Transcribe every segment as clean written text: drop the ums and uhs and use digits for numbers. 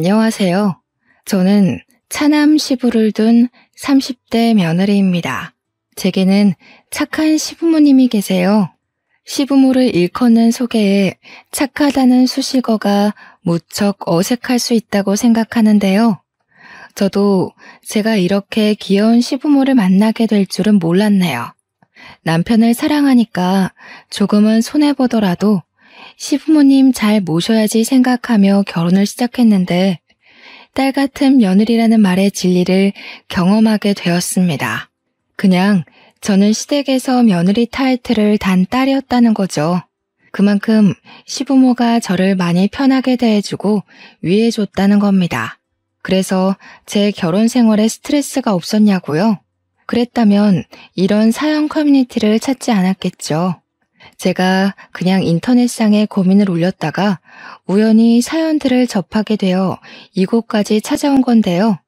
안녕하세요. 저는 차남 시부를 둔 30대 며느리입니다. 제게는 착한 시부모님이 계세요. 시부모를 일컫는 소개에 착하다는 수식어가 무척 어색할 수 있다고 생각하는데요. 저도 제가 이렇게 귀여운 시부모를 만나게 될 줄은 몰랐네요. 남편을 사랑하니까 조금은 손해보더라도 시부모님 잘 모셔야지 생각하며 결혼을 시작했는데 딸 같은 며느리라는 말의 진리를 경험하게 되었습니다. 그냥 저는 시댁에서 며느리 타이틀을 단 딸이었다는 거죠. 그만큼 시부모가 저를 많이 편하게 대해주고 위해줬다는 겁니다. 그래서 제 결혼 생활에 스트레스가 없었냐고요? 그랬다면 이런 사연 커뮤니티를 찾지 않았겠죠. 제가 그냥 인터넷상에 고민을 올렸다가 우연히 사연들을 접하게 되어 이곳까지 찾아온 건데요.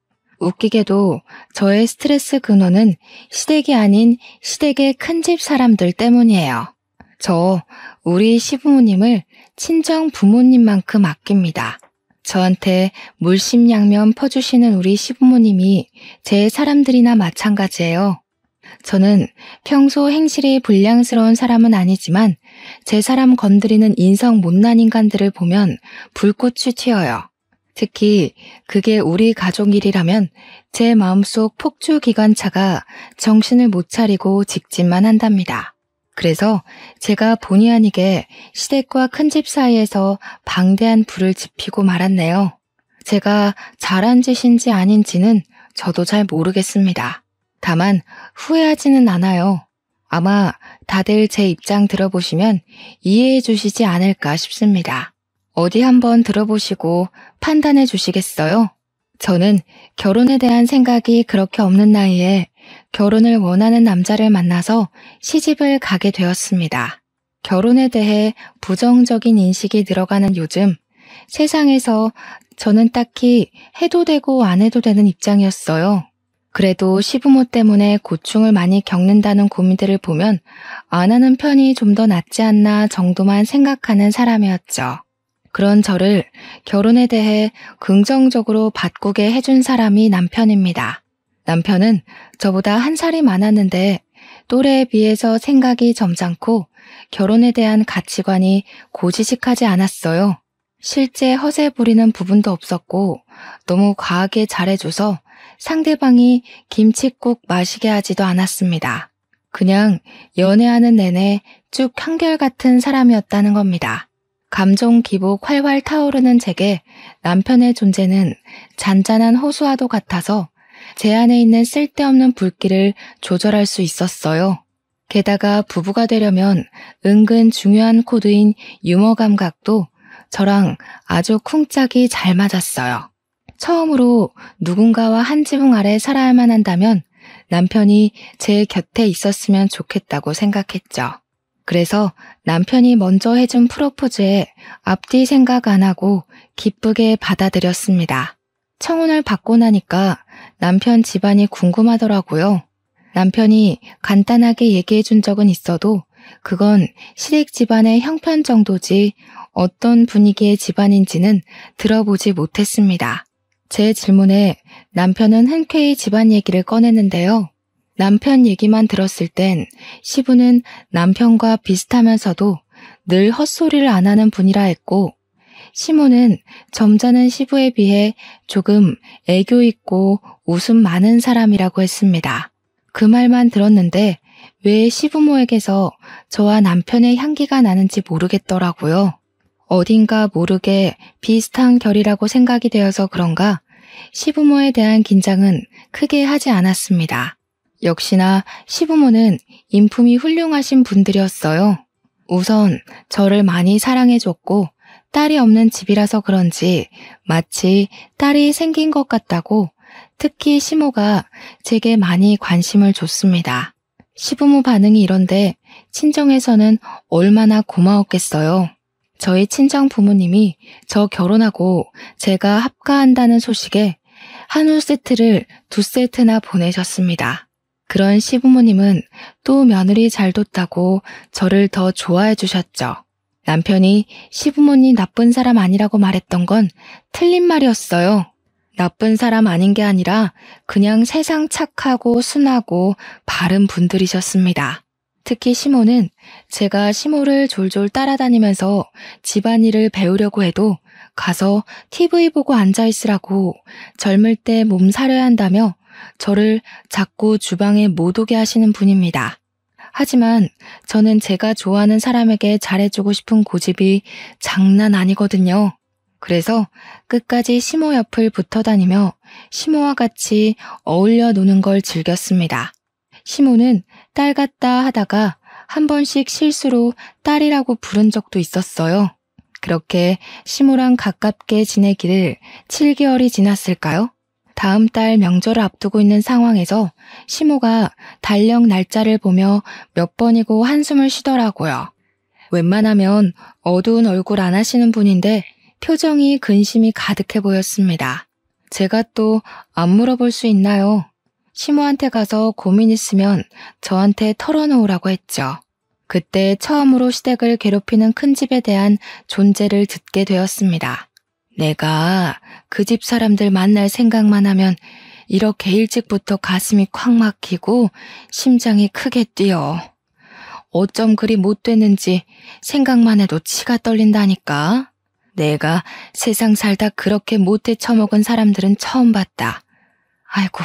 웃기게도 저의 스트레스 근원은 시댁이 아닌 시댁의 큰집 사람들 때문이에요. 저 우리 시부모님을 친정 부모님만큼 아낍니다. 저한테 물심양면 퍼주시는 우리 시부모님이 제 사람들이나 마찬가지예요. 저는 평소 행실이 불량스러운 사람은 아니지만 제 사람 건드리는 인성 못난 인간들을 보면 불꽃이 튀어요. 특히 그게 우리 가족 일이라면 제 마음속 폭주기관차가 정신을 못 차리고 직진만 한답니다. 그래서 제가 본의 아니게 시댁과 큰집 사이에서 방대한 불을 지피고 말았네요. 제가 잘한 짓인지 아닌지는 저도 잘 모르겠습니다. 다만 후회하지는 않아요. 아마 다들 제 입장 들어보시면 이해해 주시지 않을까 싶습니다. 어디 한번 들어보시고 판단해 주시겠어요? 저는 결혼에 대한 생각이 그렇게 없는 나이에 결혼을 원하는 남자를 만나서 시집을 가게 되었습니다. 결혼에 대해 부정적인 인식이 늘어가는 요즘 세상에서 저는 딱히 해도 되고 안 해도 되는 입장이었어요. 그래도 시부모 때문에 고충을 많이 겪는다는 고민들을 보면 안 하는 편이 좀 더 낫지 않나 정도만 생각하는 사람이었죠. 그런 저를 결혼에 대해 긍정적으로 바꾸게 해준 사람이 남편입니다. 남편은 저보다 한 살이 많았는데 또래에 비해서 생각이 점잖고 결혼에 대한 가치관이 고지식하지 않았어요. 실제 허세 부리는 부분도 없었고 너무 과하게 잘해줘서 상대방이 김칫국 마시게 하지도 않았습니다. 그냥 연애하는 내내 쭉 한결같은 사람이었다는 겁니다. 감정 기복 활활 타오르는 제게 남편의 존재는 잔잔한 호수와도 같아서 제 안에 있는 쓸데없는 불길을 조절할 수 있었어요. 게다가 부부가 되려면 은근 중요한 코드인 유머 감각도 저랑 아주 쿵짝이 잘 맞았어요. 처음으로 누군가와 한 지붕 아래 살아야만 한다면 남편이 제 곁에 있었으면 좋겠다고 생각했죠. 그래서 남편이 먼저 해준 프로포즈에 앞뒤 생각 안 하고 기쁘게 받아들였습니다. 청혼을 받고 나니까 남편 집안이 궁금하더라고요. 남편이 간단하게 얘기해 준 적은 있어도 그건 시댁 집안의 형편 정도지 어떤 분위기의 집안인지는 들어보지 못했습니다. 제 질문에 남편은 흔쾌히 집안 얘기를 꺼냈는데요. 남편 얘기만 들었을 땐 시부는 남편과 비슷하면서도 늘 헛소리를 안 하는 분이라 했고 시모는 점잖은 시부에 비해 조금 애교 있고 웃음 많은 사람이라고 했습니다. 그 말만 들었는데 왜 시부모에게서 저와 남편의 향기가 나는지 모르겠더라고요. 어딘가 모르게 비슷한 결이라고 생각이 되어서 그런가 시부모에 대한 긴장은 크게 하지 않았습니다. 역시나 시부모는 인품이 훌륭하신 분들이었어요. 우선 저를 많이 사랑해줬고 딸이 없는 집이라서 그런지 마치 딸이 생긴 것 같다고 특히 시모가 제게 많이 관심을 줬습니다. 시부모 반응이 이런데 친정에서는 얼마나 고마웠겠어요. 저희 친정 부모님이 저 결혼하고 제가 합가한다는 소식에 한우 세트를 2세트나 보내셨습니다. 그런 시부모님은 또 며느리 잘 뒀다고 저를 더 좋아해 주셨죠. 남편이 시부모님 나쁜 사람 아니라고 말했던 건 틀린 말이었어요. 나쁜 사람 아닌 게 아니라 그냥 세상 착하고 순하고 바른 분들이셨습니다. 특히 시모는 제가 시모를 졸졸 따라다니면서 집안일을 배우려고 해도 가서 TV 보고 앉아있으라고 젊을 때 몸 사려야 한다며 저를 자꾸 주방에 못 오게 하시는 분입니다. 하지만 저는 제가 좋아하는 사람에게 잘해주고 싶은 고집이 장난 아니거든요. 그래서 끝까지 시모 옆을 붙어 다니며 시모와 같이 어울려 노는 걸 즐겼습니다. 시모는 딸 같다 하다가 한 번씩 실수로 딸이라고 부른 적도 있었어요. 그렇게 시모랑 가깝게 지내기를 7개월이 지났을까요? 다음 달 명절을 앞두고 있는 상황에서 시모가 달력 날짜를 보며 몇 번이고 한숨을 쉬더라고요. 웬만하면 어두운 얼굴 안 하시는 분인데 표정이 근심이 가득해 보였습니다. 제가 또 안 물어볼 수 있나요? 시모한테 가서 고민 있으면 저한테 털어놓으라고 했죠. 그때 처음으로 시댁을 괴롭히는 큰 집에 대한 존재를 듣게 되었습니다. 내가 그 집 사람들 만날 생각만 하면 이렇게 일찍부터 가슴이 콱 막히고 심장이 크게 뛰어. 어쩜 그리 못 됐는지 생각만 해도 치가 떨린다니까. 내가 세상 살다 그렇게 못돼 처먹은 사람들은 처음 봤다. 아이고,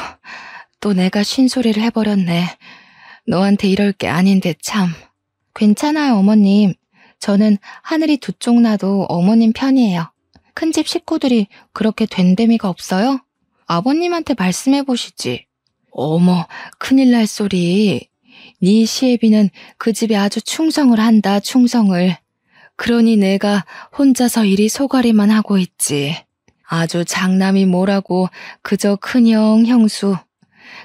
또 내가 쉰소리를 해버렸네. 너한테 이럴 게 아닌데 참. 괜찮아요, 어머님. 저는 하늘이 두 쪽 나도 어머님 편이에요. 큰집 식구들이 그렇게 된데미가 없어요? 아버님한테 말씀해보시지. 어머, 큰일 날 소리. 네 시애비는 그 집에 아주 충성을 한다, 충성을. 그러니 내가 혼자서 이리 소가리만 하고 있지. 아주 장남이 뭐라고 그저 큰형, 형수.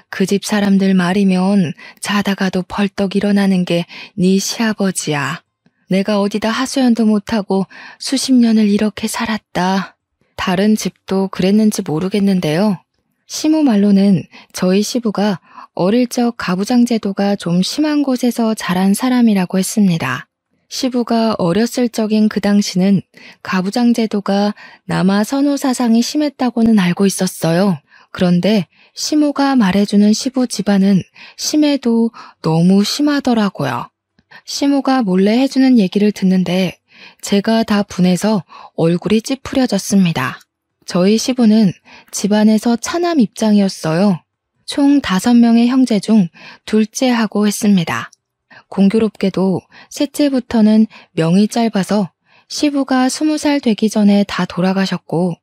그 집 사람들 말이면 자다가도 벌떡 일어나는 게 네 시아버지야. 내가 어디다 하소연도 못하고 수십 년을 이렇게 살았다. 다른 집도 그랬는지 모르겠는데요. 시모 말로는 저희 시부가 어릴 적 가부장 제도가 좀 심한 곳에서 자란 사람이라고 했습니다. 시부가 어렸을 적인 그 당시는 가부장 제도가 남아 선호 사상이 심했다고는 알고 있었어요. 그런데 시모가 말해주는 시부 집안은 심해도 너무 심하더라고요. 시모가 몰래 해주는 얘기를 듣는데 제가 다 분해서 얼굴이 찌푸려졌습니다. 저희 시부는 집안에서 차남 입장이었어요. 총 5명의 형제 중 둘째하고 했습니다. 공교롭게도 셋째부터는 명이 짧아서 시부가 20살 되기 전에 다 돌아가셨고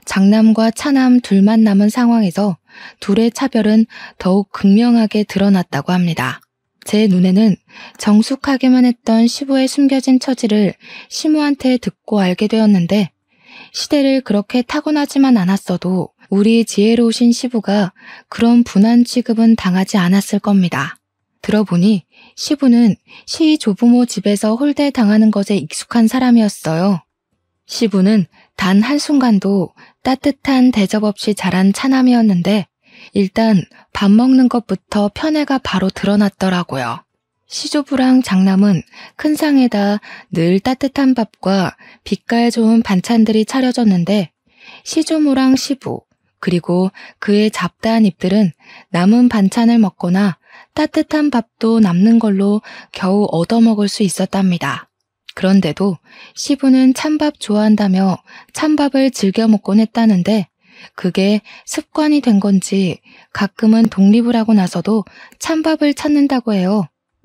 장남과 차남 둘만 남은 상황에서 둘의 차별은 더욱 극명하게 드러났다고 합니다. 제 눈에는 정숙하게만 했던 시부의 숨겨진 처지를 시모한테 듣고 알게 되었는데 시대를 그렇게 타고나지만 않았어도 우리 지혜로우신 시부가 그런 분한 취급은 당하지 않았을 겁니다. 들어보니 시부는 시조부모 집에서 홀대당하는 것에 익숙한 사람이었어요. 시부는 단 한순간도 따뜻한 대접 없이 자란 차남이었는데 일단 밥 먹는 것부터 편애가 바로 드러났더라고요. 시조부랑 장남은 큰 상에다 늘 따뜻한 밥과 빛깔 좋은 반찬들이 차려졌는데 시조모랑 시부 그리고 그의 잡다한 입들은 남은 반찬을 먹거나 따뜻한 밥도 남는 걸로 겨우 얻어먹을 수 있었답니다. 그런데도 시부는 찬밥 좋아한다며 찬밥을 즐겨 먹곤 했다는데 그게 습관이 된 건지 가끔은 독립을 하고 나서도 찬밥을 찾는다고 해요.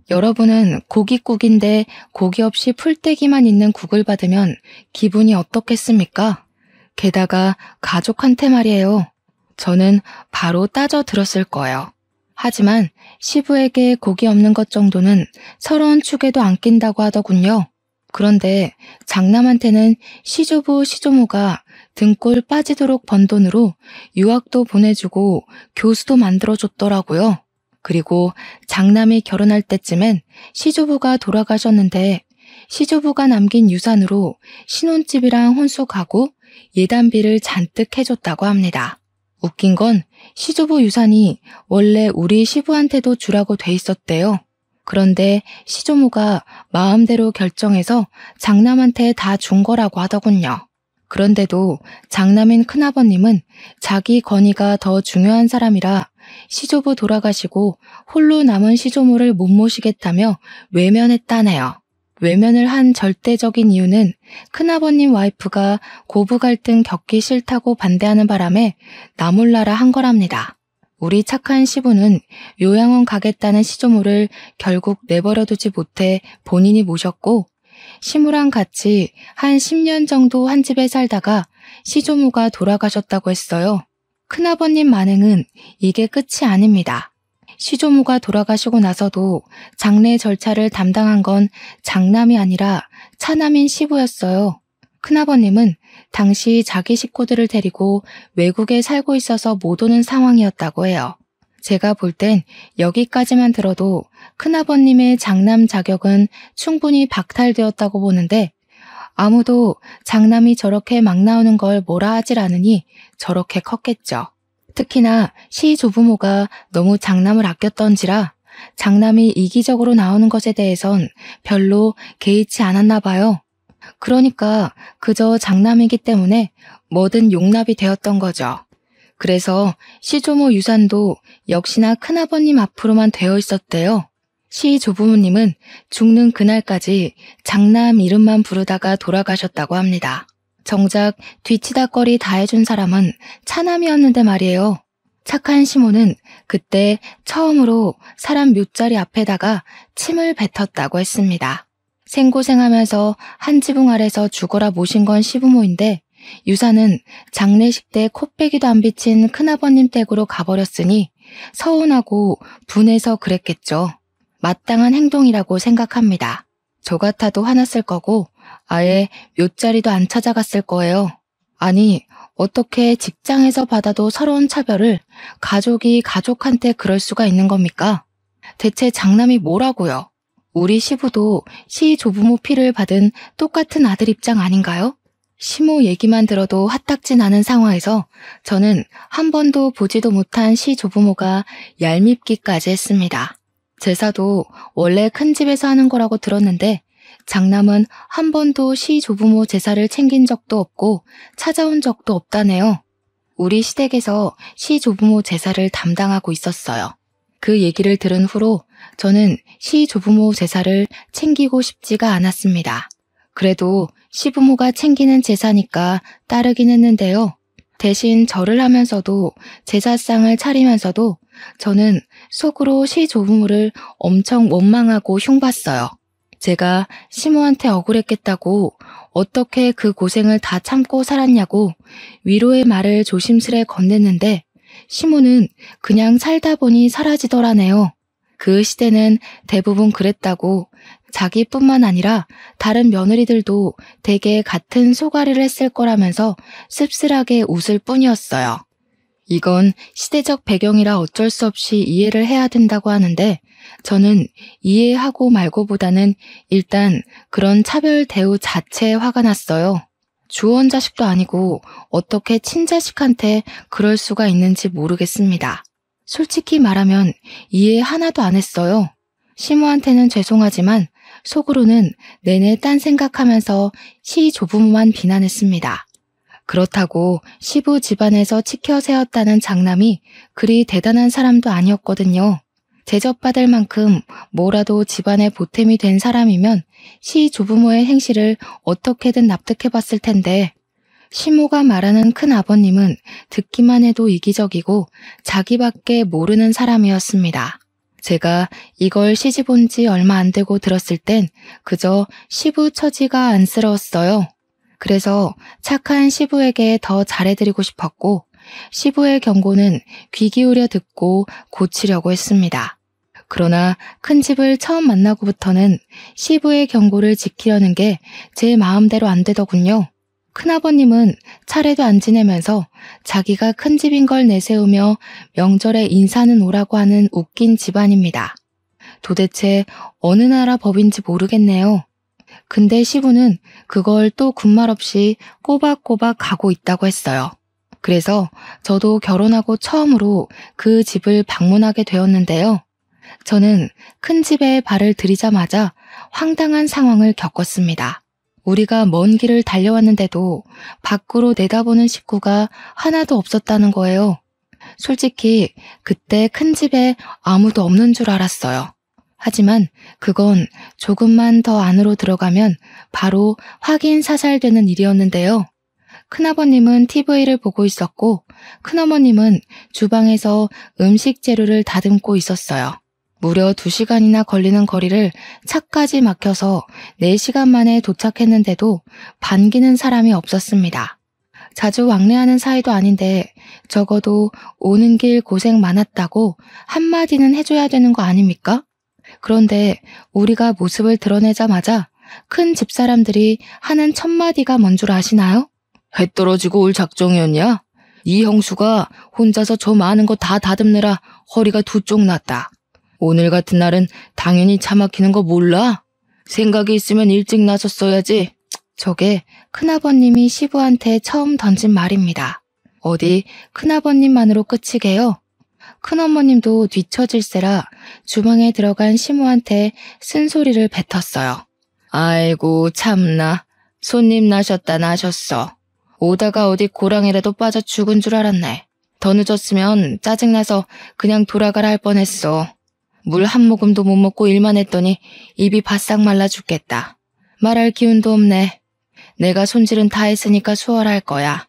여러분은 고깃국인데 고기 없이 풀떼기만 있는 국을 받으면 기분이 어떻겠습니까? 게다가 가족한테 말이에요. 저는 바로 따져 들었을 거예요. 하지만 시부에게 고기 없는 것 정도는 서러운 축에도 안 낀다고 하더군요. 그런데 장남한테는 시조부 시조모가 등골 빠지도록 번 돈으로 유학도 보내주고 교수도 만들어줬더라고요. 그리고 장남이 결혼할 때쯤엔 시조부가 돌아가셨는데 시조부가 남긴 유산으로 신혼집이랑 혼수 가구, 예단비를 잔뜩 해줬다고 합니다. 웃긴 건 시조부 유산이 원래 우리 시부한테도 주라고 돼 있었대요. 그런데 시조모가 마음대로 결정해서 장남한테 다 준 거라고 하더군요. 그런데도 장남인 큰아버님은 자기 권위가 더 중요한 사람이라 시조부 돌아가시고 홀로 남은 시조모를 못 모시겠다며 외면했다네요. 외면을 한 절대적인 이유는 큰아버님 와이프가 고부 갈등 겪기 싫다고 반대하는 바람에 나 몰라라 한 거랍니다. 우리 착한 시부는 요양원 가겠다는 시조모를 결국 내버려두지 못해 본인이 모셨고, 시무랑 같이 한 10년 정도 한 집에 살다가 시조모가 돌아가셨다고 했어요. 큰아버님 만행은 이게 끝이 아닙니다. 시조모가 돌아가시고 나서도 장례 절차를 담당한 건 장남이 아니라 차남인 시부였어요. 큰아버님은 당시 자기 식구들을 데리고 외국에 살고 있어서 못 오는 상황이었다고 해요. 제가 볼 땐 여기까지만 들어도 큰아버님의 장남 자격은 충분히 박탈되었다고 보는데, 아무도 장남이 저렇게 막 나오는 걸 뭐라 하질 않으니 저렇게 컸겠죠. 특히나 시조부모가 너무 장남을 아꼈던지라 장남이 이기적으로 나오는 것에 대해선 별로 개의치 않았나 봐요. 그러니까 그저 장남이기 때문에 뭐든 용납이 되었던 거죠. 그래서 시조모 유산도 역시나 큰아버님 앞으로만 되어 있었대요. 시조부모님은 죽는 그날까지 장남 이름만 부르다가 돌아가셨다고 합니다. 정작 뒤치다꺼리 다 해준 사람은 차남이었는데 말이에요. 착한 시모는 그때 처음으로 사람 묘자리 앞에다가 침을 뱉었다고 했습니다. 생고생하면서 한 지붕 아래서 죽어라 모신 건 시부모인데, 유산은 장례식 때 코빼기도 안 비친 큰아버님 댁으로 가버렸으니 서운하고 분해서 그랬겠죠. 마땅한 행동이라고 생각합니다. 저 같아도 화났을 거고 아예 묘자리도 안 찾아갔을 거예요. 아니, 어떻게 직장에서 받아도 서러운 차별을 가족이 가족한테 그럴 수가 있는 겁니까? 대체 장남이 뭐라고요? 우리 시부도 시조부모 피를 받은 똑같은 아들 입장 아닌가요? 시모 얘기만 들어도 화딱지 나는 상황에서 저는 한 번도 보지도 못한 시조부모가 얄밉기까지 했습니다. 제사도 원래 큰 집에서 하는 거라고 들었는데 장남은 한 번도 시조부모 제사를 챙긴 적도 없고 찾아온 적도 없다네요. 우리 시댁에서 시조부모 제사를 담당하고 있었어요. 그 얘기를 들은 후로 저는 시조부모 제사를 챙기고 싶지가 않았습니다. 그래도 시부모가 챙기는 제사니까 따르긴 했는데요. 대신 절을 하면서도 제사상을 차리면서도 저는 속으로 시조부모를 엄청 원망하고 흉봤어요. 제가 시모한테 억울했겠다고 어떻게 그 고생을 다 참고 살았냐고 위로의 말을 조심스레 건넸는데 시모는 그냥 살다 보니 사라지더라네요. 그 시대는 대부분 그랬다고 자기뿐만 아니라 다른 며느리들도 대개 같은 소가리를 했을 거라면서 씁쓸하게 웃을 뿐이었어요. 이건 시대적 배경이라 어쩔 수 없이 이해를 해야 된다고 하는데 저는 이해하고 말고보다는 일단 그런 차별 대우 자체에 화가 났어요. 주원 자식도 아니고 어떻게 친자식한테 그럴 수가 있는지 모르겠습니다. 솔직히 말하면 이해 하나도 안 했어요. 시모한테는 죄송하지만 속으로는 내내 딴 생각하면서 시조부모만 비난했습니다. 그렇다고 시부 집안에서 치켜 세웠다는 장남이 그리 대단한 사람도 아니었거든요. 대접받을 만큼 뭐라도 집안의 보탬이 된 사람이면 시조부모의 행실을 어떻게든 납득해봤을 텐데 시모가 말하는 큰아버님은 듣기만 해도 이기적이고 자기밖에 모르는 사람이었습니다. 제가 이걸 시집 온 지 얼마 안 되고 들었을 땐 그저 시부 처지가 안쓰러웠어요. 그래서 착한 시부에게 더 잘해드리고 싶었고 시부의 경고는 귀 기울여 듣고 고치려고 했습니다. 그러나 큰 집을 처음 만나고부터는 시부의 경고를 지키려는 게 제 마음대로 안 되더군요. 큰아버님은 차례도 안 지내면서 자기가 큰 집인 걸 내세우며 명절에 인사는 오라고 하는 웃긴 집안입니다. 도대체 어느 나라 법인지 모르겠네요. 근데 시부는 그걸 또 군말 없이 꼬박꼬박 가고 있다고 했어요. 그래서 저도 결혼하고 처음으로 그 집을 방문하게 되었는데요. 저는 큰 집에 발을 들이자마자 황당한 상황을 겪었습니다. 우리가 먼 길을 달려왔는데도 밖으로 내다보는 식구가 하나도 없었다는 거예요. 솔직히 그때 큰 집에 아무도 없는 줄 알았어요. 하지만 그건 조금만 더 안으로 들어가면 바로 확인 사살되는 일이었는데요. 큰아버님은 TV를 보고 있었고 큰어머님은 주방에서 음식 재료를 다듬고 있었어요. 무려 2시간이나 걸리는 거리를 차까지 막혀서 4시간 만에 도착했는데도 반기는 사람이 없었습니다. 자주 왕래하는 사이도 아닌데 적어도 오는 길 고생 많았다고 한마디는 해줘야 되는 거 아닙니까? 그런데 우리가 모습을 드러내자마자 큰 집사람들이 하는 첫 마디가 뭔 줄 아시나요? 해 떨어지고 올 작정이었냐? 이 형수가 혼자서 저 많은 거 다 다듬느라 허리가 두 쪽 났다. 오늘 같은 날은 당연히 차 막히는 거 몰라? 생각이 있으면 일찍 나섰어야지. 저게 큰아버님이 시부한테 처음 던진 말입니다. 어디 큰아버님만으로 끝이게요? 큰어머님도 뒤처질세라 주방에 들어간 시모한테 쓴소리를 뱉었어요. 아이고 참나, 손님 나셨다 나셨어. 오다가 어디 고랑이라도 빠져 죽은 줄 알았네. 더 늦었으면 짜증나서 그냥 돌아가라 할 뻔했어. 물 한 모금도 못 먹고 일만 했더니 입이 바싹 말라 죽겠다. 말할 기운도 없네. 내가 손질은 다 했으니까 수월할 거야.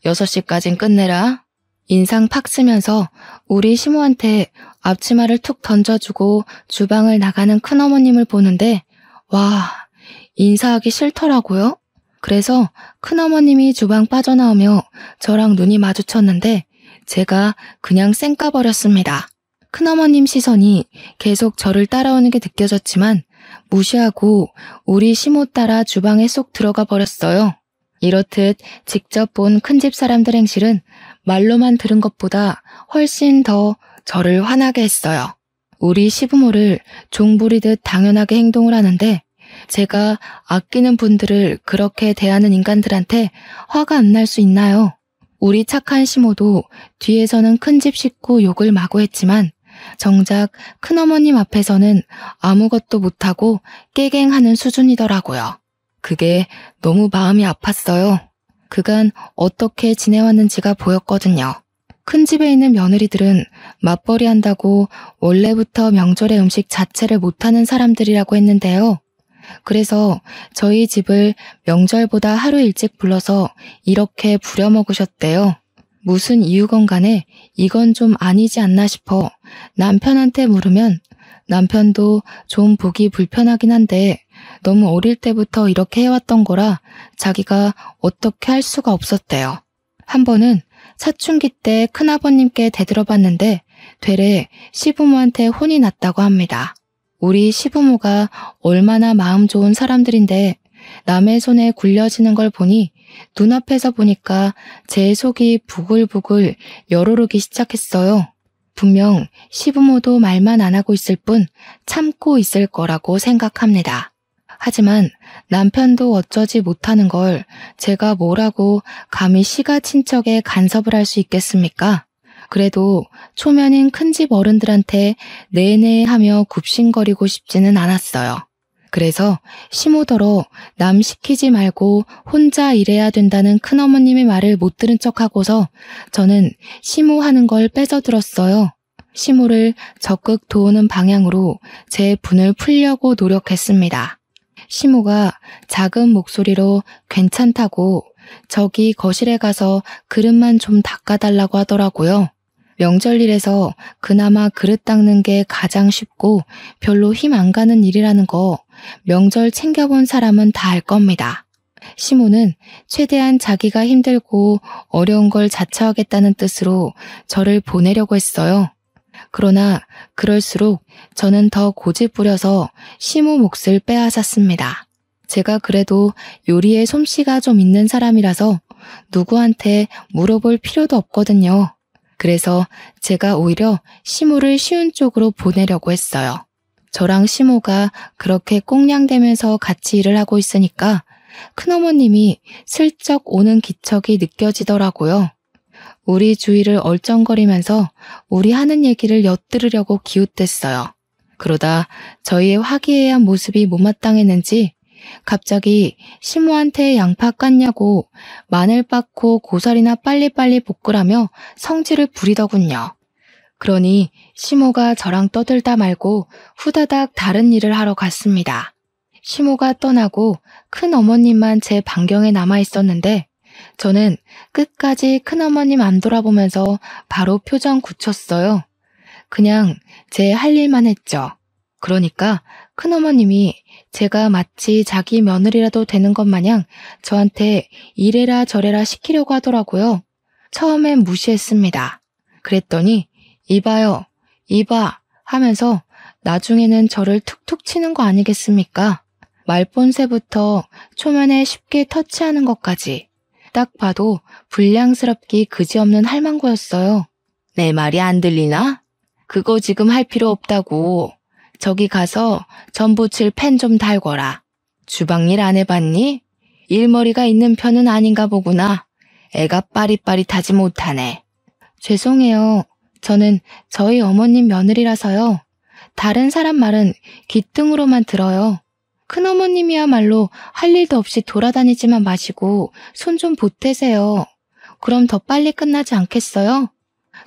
6시까진 끝내라. 인상 팍 쓰면서 우리 시모한테 앞치마를 툭 던져주고 주방을 나가는 큰어머님을 보는데 와, 인사하기 싫더라고요. 그래서 큰어머님이 주방 빠져나오며 저랑 눈이 마주쳤는데 제가 그냥 쌩까버렸습니다. 큰어머님 시선이 계속 저를 따라오는 게 느껴졌지만 무시하고 우리 시모 따라 주방에 쏙 들어가 버렸어요. 이렇듯 직접 본 큰집 사람들 행실은 말로만 들은 것보다 훨씬 더 저를 화나게 했어요. 우리 시부모를 종부리듯 당연하게 행동을 하는데 제가 아끼는 분들을 그렇게 대하는 인간들한테 화가 안 날 수 있나요? 우리 착한 시모도 뒤에서는 큰집 식구 욕을 마구 했지만 정작 큰어머님 앞에서는 아무것도 못하고 깨갱하는 수준이더라고요. 그게 너무 마음이 아팠어요. 그간 어떻게 지내왔는지가 보였거든요. 큰 집에 있는 며느리들은 맞벌이 한다고 원래부터 명절의 음식 자체를 못하는 사람들이라고 했는데요. 그래서 저희 집을 명절보다 하루 일찍 불러서 이렇게 부려먹으셨대요. 무슨 이유건 간에 이건 좀 아니지 않나 싶어 남편한테 물으면 남편도 좀 보기 불편하긴 한데 너무 어릴 때부터 이렇게 해왔던 거라 자기가 어떻게 할 수가 없었대요. 한 번은 사춘기 때 큰아버님께 대들어봤는데 되레 시부모한테 혼이 났다고 합니다. 우리 시부모가 얼마나 마음 좋은 사람들인데 남의 손에 굴려지는 걸 보니 눈앞에서 보니까 제 속이 부글부글 열오르기 시작했어요. 분명 시부모도 말만 안 하고 있을 뿐 참고 있을 거라고 생각합니다. 하지만 남편도 어쩌지 못하는 걸 제가 뭐라고 감히 시가 친척에 간섭을 할 수 있겠습니까? 그래도 초면인 큰집 어른들한테 내내 하며 굽신거리고 싶지는 않았어요. 그래서 시모더러 남 시키지 말고 혼자 일해야 된다는 큰어머님의 말을 못 들은 척하고서 저는 시모 하는 걸 뺏어들었어요. 시모를 적극 도우는 방향으로 제 분을 풀려고 노력했습니다. 시모가 작은 목소리로 괜찮다고 저기 거실에 가서 그릇만 좀 닦아달라고 하더라고요. 명절일에서 그나마 그릇 닦는 게 가장 쉽고 별로 힘 안 가는 일이라는 거 명절 챙겨본 사람은 다 알 겁니다. 시모는 최대한 자기가 힘들고 어려운 걸 자처하겠다는 뜻으로 저를 보내려고 했어요. 그러나 그럴수록 저는 더 고집부려서 시모 몫을 빼앗았습니다. 제가 그래도 요리에 솜씨가 좀 있는 사람이라서 누구한테 물어볼 필요도 없거든요. 그래서 제가 오히려 시모를 쉬운 쪽으로 보내려고 했어요. 저랑 시모가 그렇게 꽁냥대면서 같이 일을 하고 있으니까 큰어머님이 슬쩍 오는 기척이 느껴지더라고요. 우리 주위를 얼쩡거리면서 우리 하는 얘기를 엿들으려고 기웃댔어요. 그러다 저희의 화기애애한 모습이 못마땅했는지 갑자기 시모한테 양파 깠냐고 마늘 빻고 고사리나 빨리빨리 볶으라며 성질을 부리더군요. 그러니 시모가 저랑 떠들다 말고 후다닥 다른 일을 하러 갔습니다. 시모가 떠나고 큰어머님만 제 반경에 남아 있었는데 저는 끝까지 큰어머님 안 돌아보면서 바로 표정 굳혔어요. 그냥 제 할 일만 했죠. 그러니까 큰어머님이 제가 마치 자기 며느리라도 되는 것 마냥 저한테 이래라 저래라 시키려고 하더라고요. 처음엔 무시했습니다. 그랬더니 이봐요, 이봐 하면서 나중에는 저를 툭툭 치는 거 아니겠습니까? 말본새부터 초면에 쉽게 터치하는 것까지 딱 봐도 불량스럽기 그지없는 할망구였어요. 내 말이 안 들리나? 그거 지금 할 필요 없다고. 저기 가서 전 부칠 펜 좀 달거라. 주방일 안 해봤니? 일머리가 있는 편은 아닌가 보구나. 애가 빠릿빠릿하지 못하네. 죄송해요. 저는 저희 어머님 며느리라서요. 다른 사람 말은 귀등으로만 들어요. 큰어머님이야말로 할 일도 없이 돌아다니지만 마시고 손 좀 보태세요. 그럼 더 빨리 끝나지 않겠어요?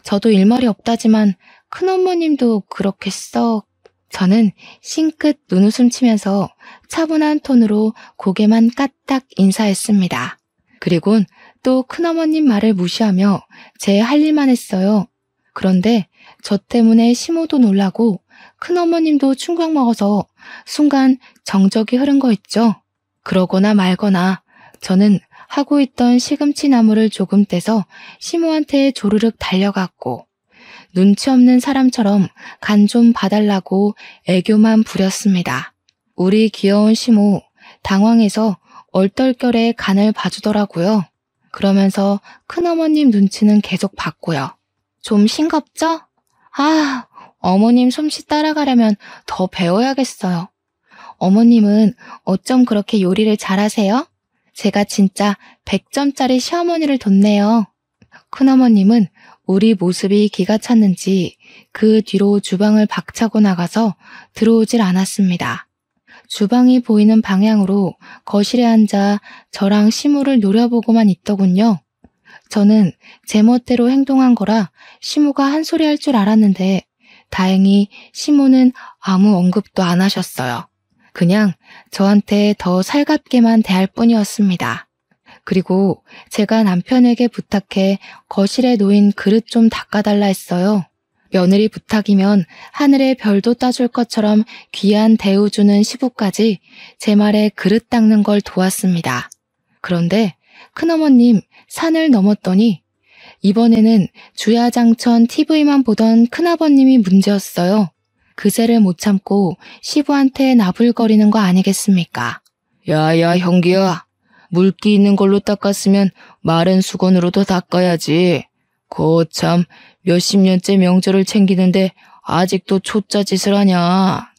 저도 일머리 없다지만 큰어머님도 그렇게 썩... 저는 싱긋 눈웃음 치면서 차분한 톤으로 고개만 까딱 인사했습니다. 그리곤 또 큰어머님 말을 무시하며 제 할 일만 했어요. 그런데 저 때문에 시모도 놀라고 큰어머님도 충격 먹어서 순간 정적이 흐른 거 있죠. 그러거나 말거나 저는 하고 있던 시금치 나무를 조금 떼서 시모한테 조르륵 달려갔고 눈치 없는 사람처럼 간 좀 봐달라고 애교만 부렸습니다. 우리 귀여운 시모 당황해서 얼떨결에 간을 봐주더라고요. 그러면서 큰어머님 눈치는 계속 봤고요. 좀 싱겁죠? 아, 어머님 솜씨 따라가려면 더 배워야겠어요. 어머님은 어쩜 그렇게 요리를 잘하세요? 제가 진짜 100점짜리 시어머니를 뒀네요. 큰어머님은 우리 모습이 기가 찼는지 그 뒤로 주방을 박차고 나가서 들어오질 않았습니다. 주방이 보이는 방향으로 거실에 앉아 저랑 시모를 노려보고만 있더군요. 저는 제멋대로 행동한 거라 시모가 한 소리 할 줄 알았는데 다행히 시모는 아무 언급도 안 하셨어요. 그냥 저한테 더 살갑게만 대할 뿐이었습니다. 그리고 제가 남편에게 부탁해 거실에 놓인 그릇 좀 닦아달라 했어요. 며느리 부탁이면 하늘의 별도 따줄 것처럼 귀한 대우 주는 시부까지 제 말에 그릇 닦는 걸 도왔습니다. 그런데 큰어머님 산을 넘었더니 이번에는 주야장천 TV만 보던 큰아버님이 문제였어요. 그새를 못 참고 시부한테 나불거리는 거 아니겠습니까? 야야 형기야, 물기 있는 걸로 닦았으면 마른 수건으로도 닦아야지. 거참 몇십 년째 명절을 챙기는데 아직도 초짜 짓을 하냐.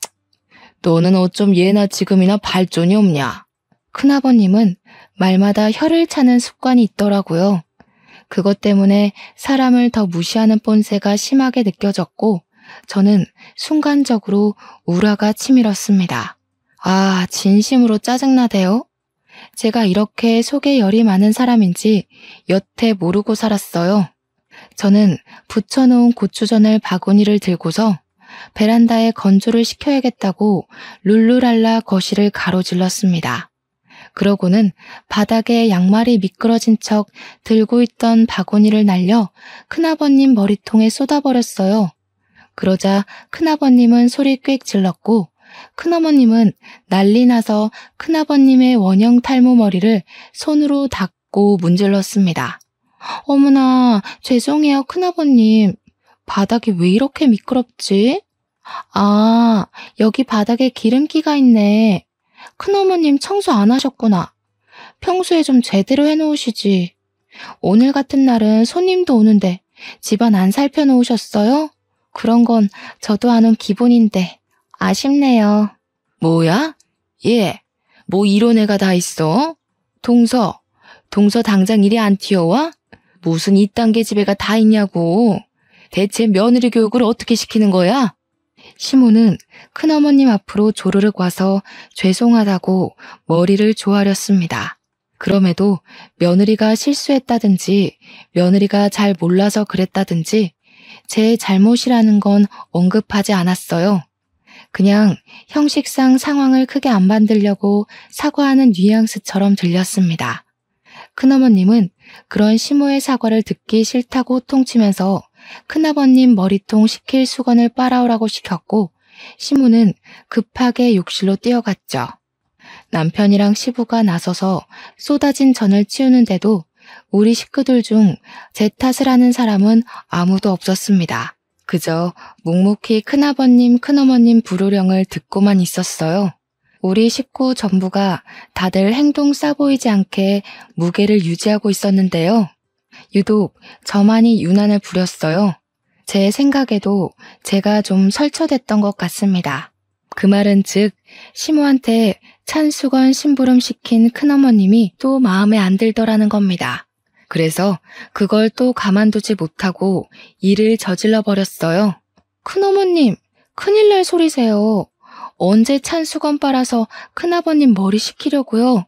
너는 어쩜 예나 지금이나 발전이 없냐. 큰아버님은 말마다 혀를 차는 습관이 있더라고요. 그것 때문에 사람을 더 무시하는 본새가 심하게 느껴졌고 저는 순간적으로 우라가 치밀었습니다. 아, 진심으로 짜증나대요. 제가 이렇게 속에 열이 많은 사람인지 여태 모르고 살았어요. 저는 부쳐놓은 고추전을 바구니를 들고서 베란다에 건조를 시켜야겠다고 룰루랄라 거실을 가로질렀습니다. 그러고는 바닥에 양말이 미끄러진 척 들고 있던 바구니를 날려 큰아버님 머리통에 쏟아버렸어요. 그러자 큰아버님은 소리 꽥 질렀고 큰어머님은 난리 나서 큰아버님의 원형 탈모 머리를 손으로 닦고 문질렀습니다. 어머나, 죄송해요, 큰아버님. 바닥이 왜 이렇게 미끄럽지? 아, 여기 바닥에 기름기가 있네. 큰어머님 청소 안 하셨구나. 평소에 좀 제대로 해놓으시지. 오늘 같은 날은 손님도 오는데 집안 안 살펴놓으셨어요? 그런 건 저도 아는 기본인데 아쉽네요. 뭐야? 얘, 뭐 이런 애가 다 있어? 동서 당장 이리 안 튀어와? 무슨 이딴 계집애가 다 있냐고. 대체 며느리 교육을 어떻게 시키는 거야? 시모는 큰어머님 앞으로 조르륵 와서 죄송하다고 머리를 조아렸습니다. 그럼에도 며느리가 실수했다든지 며느리가 잘 몰라서 그랬다든지 제 잘못이라는 건 언급하지 않았어요. 그냥 형식상 상황을 크게 안 만들려고 사과하는 뉘앙스처럼 들렸습니다. 큰어머님은 그런 시모의 사과를 듣기 싫다고 호통치면서 큰아버님 머리통 식힐 수건을 빨아오라고 시켰고 시모는 급하게 욕실로 뛰어갔죠. 남편이랑 시부가 나서서 쏟아진 전을 치우는데도 우리 식구들 중 제 탓을 하는 사람은 아무도 없었습니다. 그저 묵묵히 큰아버님, 큰어머님 부르령을 듣고만 있었어요. 우리 식구 전부가 다들 행동 싸보이지 않게 무게를 유지하고 있었는데요. 유독 저만이 유난을 부렸어요. 제 생각에도 제가 좀 설쳐댔던 것 같습니다. 그 말은 즉 시모한테 찬수건 심부름 시킨 큰어머님이 또 마음에 안 들더라는 겁니다. 그래서 그걸 또 가만두지 못하고 일을 저질러 버렸어요. 큰어머님, 큰일 날 소리세요. 언제 찬수건 빨아서 큰아버님 머리 식히려고요?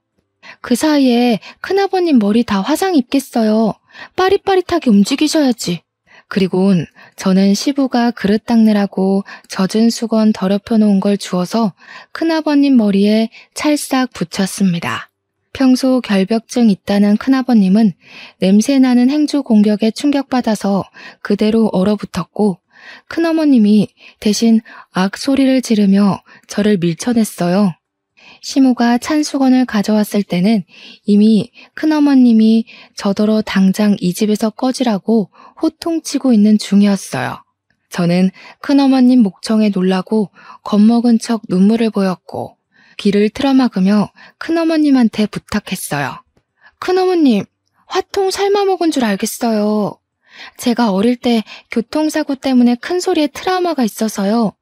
그 사이에 큰아버님 머리 다 화상 입겠어요. 빠릿빠릿하게 움직이셔야지. 그리곤 저는 시부가 그릇 닦느라고 젖은 수건 더럽혀 놓은 걸 주워서 큰아버님 머리에 찰싹 붙였습니다. 평소 결벽증 있다는 큰아버님은 냄새나는 행주 공격에 충격받아서 그대로 얼어붙었고 큰어머님이 대신 악 소리를 지르며 저를 밀쳐냈어요. 시모가 찬 수건을 가져왔을 때는 이미 큰어머님이 저더러 당장 이 집에서 꺼지라고 호통치고 있는 중이었어요. 저는 큰어머님 목청에 놀라고 겁먹은 척 눈물을 보였고 귀를 틀어막으며 큰어머님한테 부탁했어요. 큰어머님, 화통 삶아먹은 줄 알겠어요. 제가 어릴 때 교통사고 때문에 큰 소리에 트라우마가 있어서요.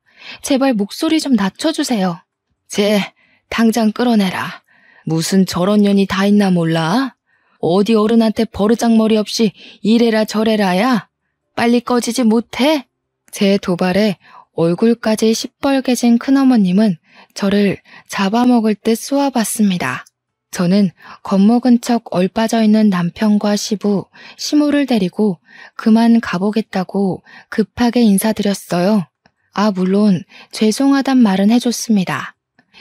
제발 목소리 좀 낮춰주세요. 당장 끌어내라. 무슨 저런 년이 다 있나 몰라? 어디 어른한테 버르장머리 없이 이래라 저래라야? 빨리 꺼지지 못해? 제 도발에 얼굴까지 시뻘개진 큰어머님은 저를 잡아먹을 듯 쏘아봤습니다. 저는 겁먹은 척 얼빠져 있는 남편과 시부, 시모를 데리고 그만 가보겠다고 급하게 인사드렸어요. 물론 죄송하단 말은 해줬습니다.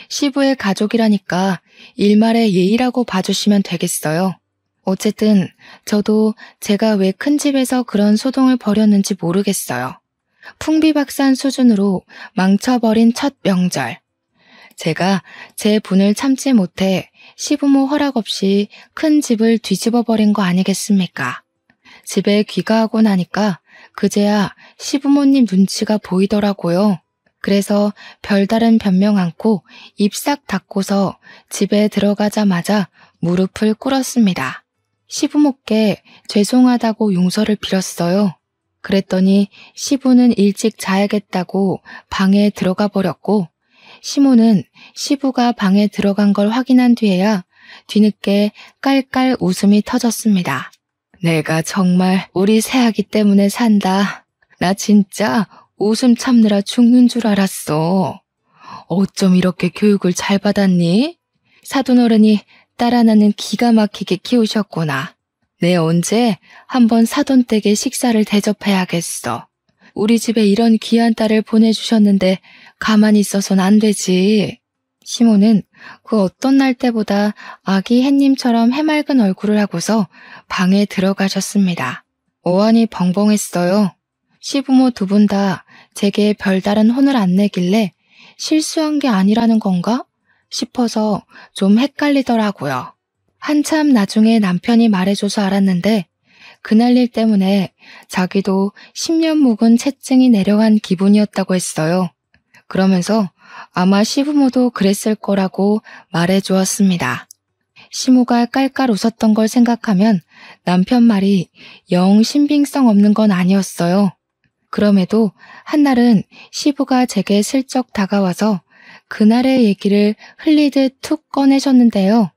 시부의 가족이라니까 일말의 예의라고 봐주시면 되겠어요. 어쨌든 저도 제가 왜 큰 집에서 그런 소동을 벌였는지 모르겠어요. 풍비박산 수준으로 망쳐버린 첫 명절. 제가 제 분을 참지 못해 시부모 허락 없이 큰 집을 뒤집어 버린 거 아니겠습니까? 집에 귀가하고 나니까 그제야 시부모님 눈치가 보이더라고요. 그래서 별다른 변명 않고 입 싹 닫고서 집에 들어가자마자 무릎을 꿇었습니다. 시부모께 죄송하다고 용서를 빌었어요. 그랬더니 시부는 일찍 자야겠다고 방에 들어가 버렸고 시모는 시부가 방에 들어간 걸 확인한 뒤에야 뒤늦게 깔깔 웃음이 터졌습니다. 내가 정말 우리 새아기 때문에 산다. 나 진짜 웃음 참느라 죽는 줄 알았어. 어쩜 이렇게 교육을 잘 받았니? 사돈어른이 딸 하나는 기가 막히게 키우셨구나. 내 언제 한번 사돈댁에 식사를 대접해야겠어. 우리 집에 이런 귀한 딸을 보내주셨는데 가만히 있어선 안 되지. 시모는 그 어떤 날 때보다 아기 햇님처럼 해맑은 얼굴을 하고서 방에 들어가셨습니다. 어안이 벙벙했어요. 시부모 두 분 다 제게 별다른 혼을 안 내길래 실수한 게 아니라는 건가 싶어서 좀 헷갈리더라고요. 한참 나중에 남편이 말해줘서 알았는데 그날 일 때문에 자기도 10년 묵은 채증이 내려간 기분이었다고 했어요. 그러면서 아마 시부모도 그랬을 거라고 말해주었습니다. 시모가 깔깔 웃었던 걸 생각하면 남편 말이 영 신빙성 없는 건 아니었어요. 그럼에도 한날은 시부가 제게 슬쩍 다가와서 그날의 얘기를 흘리듯 툭 꺼내셨는데요.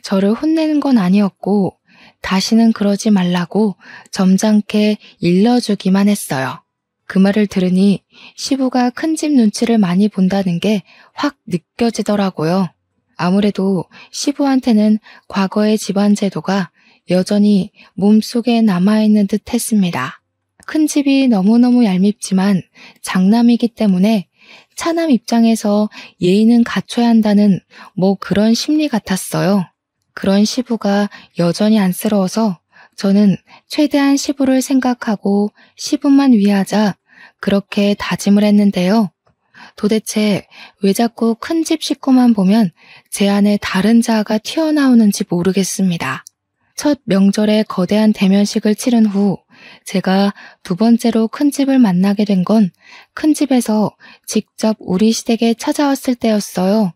저를 혼내는 건 아니었고 다시는 그러지 말라고 점잖게 일러주기만 했어요. 그 말을 들으니 시부가 큰 집 눈치를 많이 본다는 게 확 느껴지더라고요. 아무래도 시부한테는 과거의 집안 제도가 여전히 몸속에 남아있는 듯 했습니다. 큰 집이 너무너무 얄밉지만 장남이기 때문에 차남 입장에서 예의는 갖춰야 한다는 뭐 그런 심리 같았어요. 그런 시부가 여전히 안쓰러워서 저는 최대한 시부를 생각하고 시부만 위하자 그렇게 다짐을 했는데요. 도대체 왜 자꾸 큰 집 식구만 보면 제 안에 다른 자아가 튀어나오는지 모르겠습니다. 첫 명절에 거대한 대면식을 치른 후 제가 두 번째로 큰 집을 만나게 된 건 큰 집에서 직접 우리 시댁에 찾아왔을 때였어요.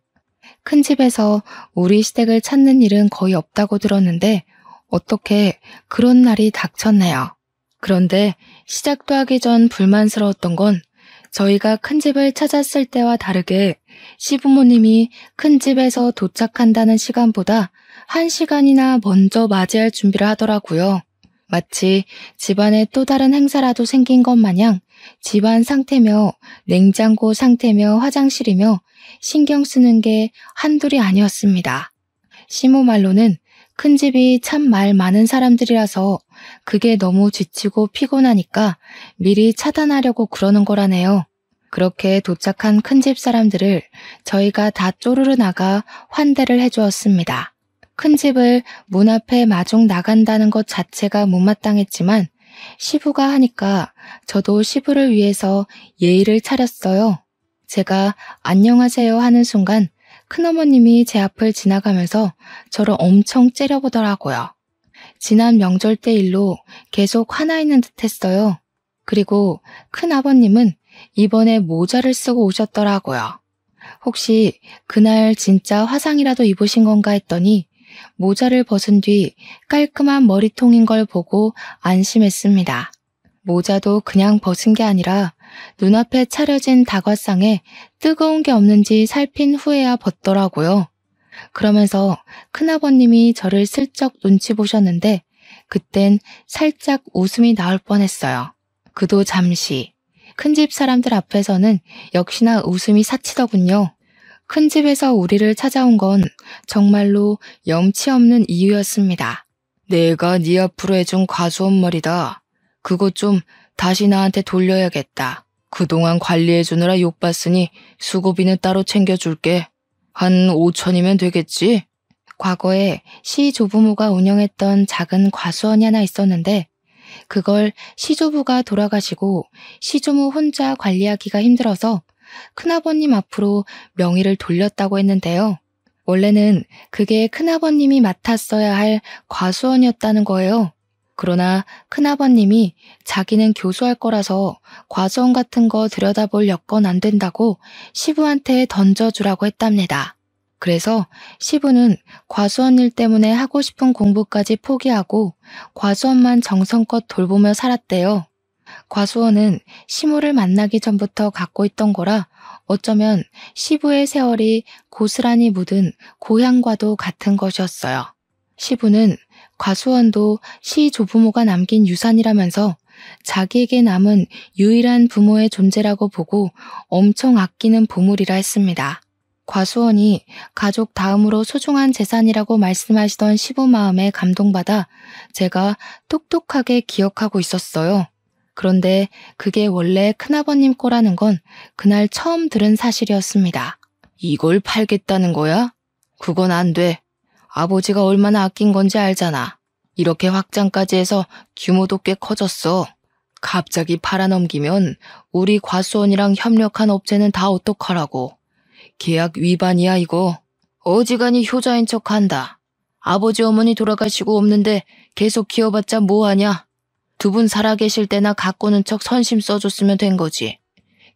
큰 집에서 우리 시댁을 찾는 일은 거의 없다고 들었는데 어떻게 그런 날이 닥쳤네요. 그런데 시작도 하기 전 불만스러웠던 건 저희가 큰 집을 찾았을 때와 다르게 시부모님이 큰 집에서 도착한다는 시간보다 1시간이나 먼저 맞이할 준비를 하더라고요. 마치 집안에 또 다른 행사라도 생긴 것 마냥 집안 상태며 냉장고 상태며 화장실이며 신경 쓰는 게 한둘이 아니었습니다. 시모 말로는 큰 집이 참 말 많은 사람들이라서 그게 너무 지치고 피곤하니까 미리 차단하려고 그러는 거라네요. 그렇게 도착한 큰 집 사람들을 저희가 다 쪼르르 나가 환대를 해주었습니다. 큰 집을 문 앞에 마중 나간다는 것 자체가 못마땅했지만 시부가 하니까 저도 시부를 위해서 예의를 차렸어요. 제가 안녕하세요 하는 순간 큰어머님이 제 앞을 지나가면서 저를 엄청 째려보더라고요. 지난 명절 때 일로 계속 화나 있는 듯 했어요. 그리고 큰아버님은 이번에 모자를 쓰고 오셨더라고요. 혹시 그날 진짜 화상이라도 입으신 건가 했더니 모자를 벗은 뒤 깔끔한 머리통인 걸 보고 안심했습니다. 모자도 그냥 벗은 게 아니라 눈앞에 차려진 다과상에 뜨거운 게 없는지 살핀 후에야 벗더라고요. 그러면서 큰아버님이 저를 슬쩍 눈치 보셨는데 그땐 살짝 웃음이 나올 뻔했어요. 그도 잠시. 큰집 사람들 앞에서는 역시나 웃음이 사치더군요. 큰집에서 우리를 찾아온 건 정말로 염치 없는 이유였습니다. 내가 네 앞으로 해준 과수원 머리다. 그거 좀 다시 나한테 돌려야겠다. 그동안 관리해주느라 욕봤으니 수고비는 따로 챙겨줄게. 한 5천이면 되겠지? 과거에 시조부모가 운영했던 작은 과수원이 하나 있었는데 그걸 시조부가 돌아가시고 시조모 혼자 관리하기가 힘들어서 큰아버님 앞으로 명의를 돌렸다고 했는데요. 원래는 그게 큰아버님이 맡았어야 할 과수원이었다는 거예요. 그러나 큰아버님이 자기는 교수할 거라서 과수원 같은 거 들여다볼 여건 안 된다고 시부한테 던져주라고 했답니다. 그래서 시부는 과수원 일 때문에 하고 싶은 공부까지 포기하고 과수원만 정성껏 돌보며 살았대요. 과수원은 시모를 만나기 전부터 갖고 있던 거라 어쩌면 시부의 세월이 고스란히 묻은 고향과도 같은 것이었어요. 시부는 과수원도 시 조부모가 남긴 유산이라면서 자기에게 남은 유일한 부모의 존재라고 보고 엄청 아끼는 보물이라 했습니다. 과수원이 가족 다음으로 소중한 재산이라고 말씀하시던 시부 마음에 감동받아 제가 똑똑하게 기억하고 있었어요. 그런데 그게 원래 큰아버님 거라는 건 그날 처음 들은 사실이었습니다. 이걸 팔겠다는 거야? 그건 안 돼. 아버지가 얼마나 아낀 건지 알잖아. 이렇게 확장까지 해서 규모도 꽤 커졌어. 갑자기 팔아넘기면 우리 과수원이랑 협력한 업체는 다 어떡하라고. 계약 위반이야 이거. 어지간히 효자인 척한다. 아버지 어머니 돌아가시고 없는데 계속 키워봤자 뭐하냐. 두 분 살아계실 때나 가꾸는 척 선심 써줬으면 된 거지.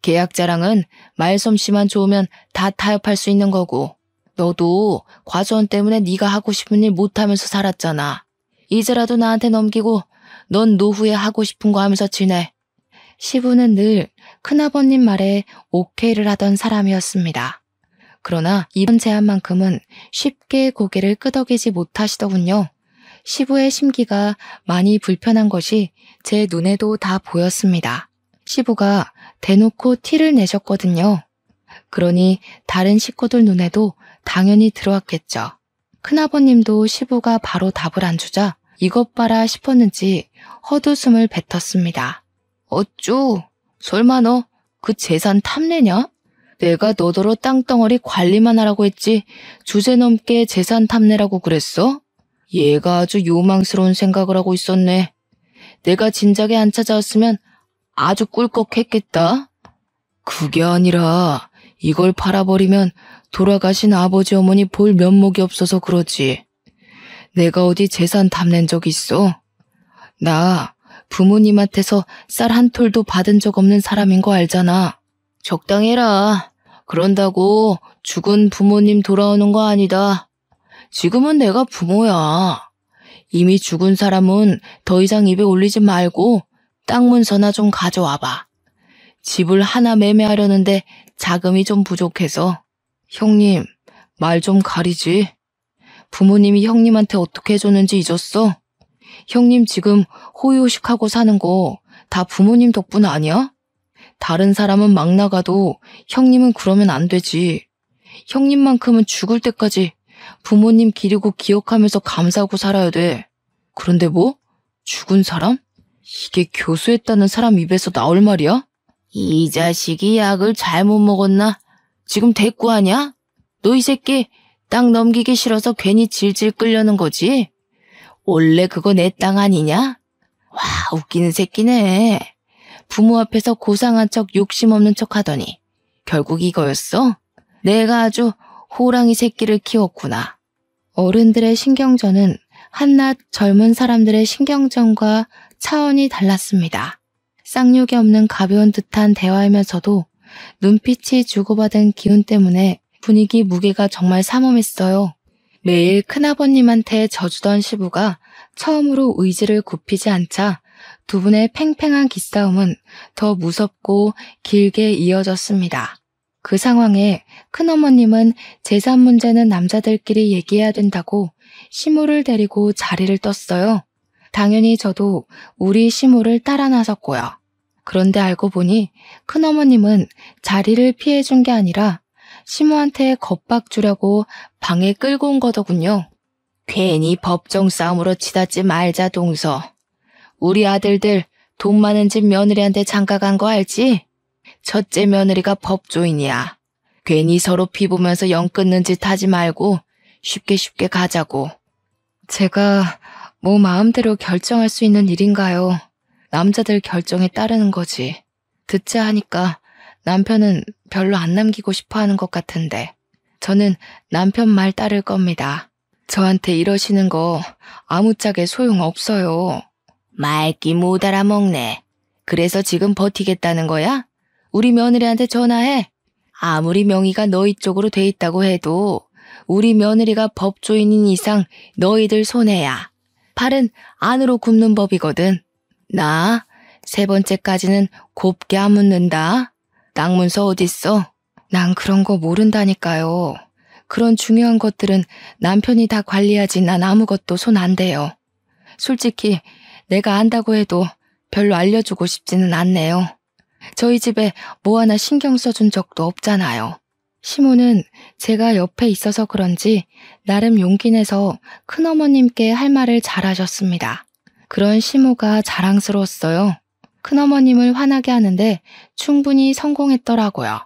계약 자랑은 말솜씨만 좋으면 다 타협할 수 있는 거고. 너도 과수원 때문에 네가 하고 싶은 일 못하면서 살았잖아. 이제라도 나한테 넘기고 넌 노후에 하고 싶은 거 하면서 지내. 시부는 늘 큰아버님 말에 오케이를 하던 사람이었습니다. 그러나 이번 제안만큼은 쉽게 고개를 끄덕이지 못하시더군요. 시부의 심기가 많이 불편한 것이 제 눈에도 다 보였습니다. 시부가 대놓고 티를 내셨거든요. 그러니 다른 식구들 눈에도 당연히 들어왔겠죠. 큰아버님도 시부가 바로 답을 안 주자 이것 봐라 싶었는지 헛웃음을 뱉었습니다. 어쭈? 설마 너 그 재산 탐내냐? 내가 너더러 땅덩어리 관리만 하라고 했지 주제넘게 재산 탐내라고 그랬어? 얘가 아주 요망스러운 생각을 하고 있었네. 내가 진작에 안 찾아왔으면 아주 꿀꺽했겠다. 그게 아니라 이걸 팔아버리면 돌아가신 아버지 어머니 볼 면목이 없어서 그러지. 내가 어디 재산 탐낸 적 있어? 나 부모님한테서 쌀 한 톨도 받은 적 없는 사람인 거 알잖아. 적당히 해라. 그런다고 죽은 부모님 돌아오는 거 아니다. 지금은 내가 부모야. 이미 죽은 사람은 더 이상 입에 올리지 말고 땅 문서나 좀 가져와봐. 집을 하나 매매하려는데 자금이 좀 부족해서. 형님, 말 좀 가리지. 부모님이 형님한테 어떻게 해줬는지 잊었어? 형님 지금 호의호식하고 사는 거 다 부모님 덕분 아니야? 다른 사람은 막 나가도 형님은 그러면 안 되지. 형님만큼은 죽을 때까지 부모님 기리고 기억하면서 감사하고 살아야 돼. 그런데 뭐? 죽은 사람? 이게 교수했다는 사람 입에서 나올 말이야? 이 자식이 약을 잘못 먹었나? 지금 대꾸하냐? 너 이 새끼 땅 넘기기 싫어서 괜히 질질 끌려는 거지? 원래 그거 내 땅 아니냐? 와, 웃기는 새끼네. 부모 앞에서 고상한 척 욕심 없는 척 하더니 결국 이거였어? 내가 아주 호랑이 새끼를 키웠구나. 어른들의 신경전은 한낱 젊은 사람들의 신경전과 차원이 달랐습니다. 쌍욕이 없는 가벼운 듯한 대화이면서도 눈빛이 주고받은 기운 때문에 분위기 무게가 정말 삼엄했어요. 매일 큰아버님한테 져주던 시부가 처음으로 의지를 굽히지 않자 두 분의 팽팽한 기싸움은 더 무섭고 길게 이어졌습니다. 그 상황에 큰어머님은 재산 문제는 남자들끼리 얘기해야 된다고 시모를 데리고 자리를 떴어요. 당연히 저도 우리 시모를 따라 나섰고요. 그런데 알고 보니 큰어머님은 자리를 피해준 게 아니라 시모한테 겁박 주려고 방에 끌고 온 거더군요. 괜히 법정 싸움으로 치닫지 말자 동서. 우리 아들들 돈 많은 집 며느리한테 장가간 거 알지? 첫째 며느리가 법조인이야. 괜히 서로 피보면서 영 끊는 짓 하지 말고 쉽게 가자고. 제가 뭐 마음대로 결정할 수 있는 일인가요? 남자들 결정에 따르는 거지. 듣자 하니까 남편은 별로 안 남기고 싶어 하는 것 같은데 저는 남편 말 따를 겁니다. 저한테 이러시는 거 아무짝에 소용없어요. 말기 못 알아먹네. 그래서 지금 버티겠다는 거야? 우리 며느리한테 전화해. 아무리 명의가 너희 쪽으로 돼 있다고 해도 우리 며느리가 법조인인 이상 너희들 손해야. 팔은 안으로 굽는 법이거든. 나 세 번째까지는 곱게 안 묻는다. 땅 문서 어딨어? 난 그런 거 모른다니까요. 그런 중요한 것들은 남편이 다 관리하지 난 아무것도 손 안 대요. 솔직히 내가 안다고 해도 별로 알려주고 싶지는 않네요. 저희 집에 뭐 하나 신경 써준 적도 없잖아요. 시모는 제가 옆에 있어서 그런지 나름 용기 내서 큰어머님께 할 말을 잘하셨습니다. 그런 시모가 자랑스러웠어요. 큰어머님을 화나게 하는데 충분히 성공했더라고요.